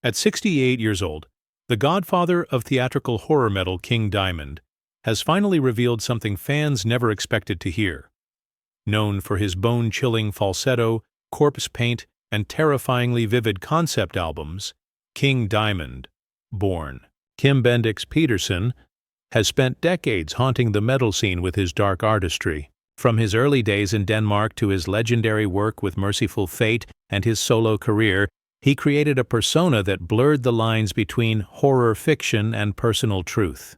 At 68 years old, the godfather of theatrical horror metal King Diamond has finally revealed something fans never expected to hear. Known for his bone-chilling falsetto, corpse paint, and terrifyingly vivid concept albums, King Diamond, born Kim Bendix Peterson, has spent decades haunting the metal scene with his dark artistry. From his early days in Denmark to his legendary work with Mercyful Fate and his solo career, he created a persona that blurred the lines between horror fiction and personal truth.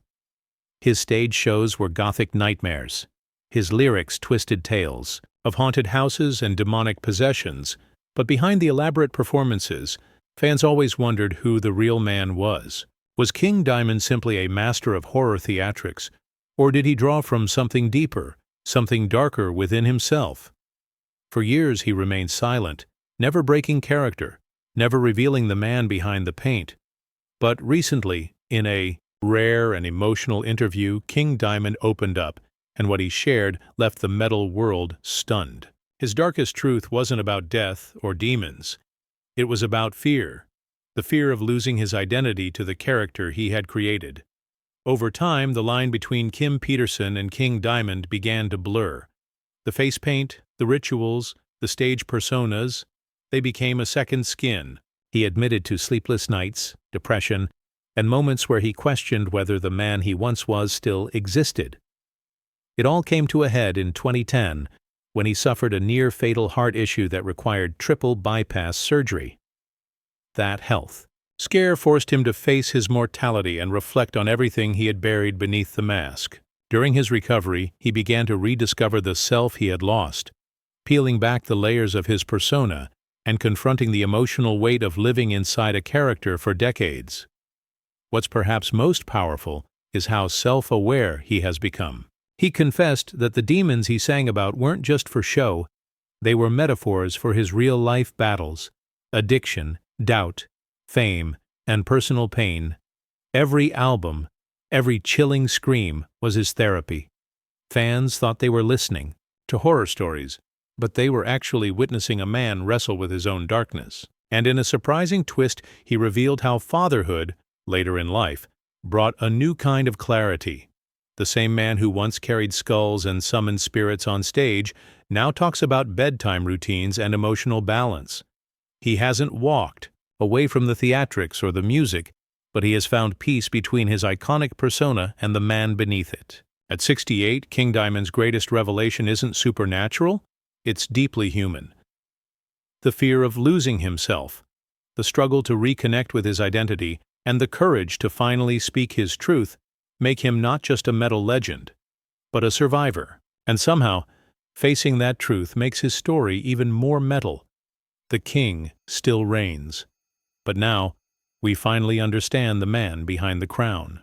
His stage shows were gothic nightmares, his lyrics twisted tales of haunted houses and demonic possessions, but behind the elaborate performances, fans always wondered who the real man was. Was King Diamond simply a master of horror theatrics, or did he draw from something deeper, something darker within himself? For years he remained silent, never breaking character, never revealing the man behind the paint. But recently, in a rare and emotional interview, King Diamond opened up, and what he shared left the metal world stunned. His darkest truth wasn't about death or demons. It was about fear, the fear of losing his identity to the character he had created. Over time, the line between Kim Peterson and King Diamond began to blur. The face paint, the rituals, the stage personas, they became a second skin. He admitted to sleepless nights, depression, and moments where he questioned whether the man he once was still existed. It all came to a head in 2010 when he suffered a near-fatal heart issue that required triple bypass surgery. That health scare forced him to face his mortality and reflect on everything he had buried beneath the mask. During his recovery, he began to rediscover the self he had lost, peeling back the layers of his persona and confronting the emotional weight of living inside a character for decades. What's perhaps most powerful is how self-aware he has become. He confessed that the demons he sang about weren't just for show, they were metaphors for his real-life battles, addiction, doubt, fame, and personal pain. Every album, every chilling scream was his therapy. Fans thought they were listening to horror stories, but they were actually witnessing a man wrestle with his own darkness. And in a surprising twist, he revealed how fatherhood, later in life, brought a new kind of clarity. The same man who once carried skulls and summoned spirits on stage now talks about bedtime routines and emotional balance. He hasn't walked away from the theatrics or the music, but he has found peace between his iconic persona and the man beneath it. At 68, King Diamond's greatest revelation isn't supernatural, it's deeply human. The fear of losing himself, the struggle to reconnect with his identity, and the courage to finally speak his truth make him not just a metal legend, but a survivor. And somehow, facing that truth makes his story even more metal. The king still reigns. But now, we finally understand the man behind the crown.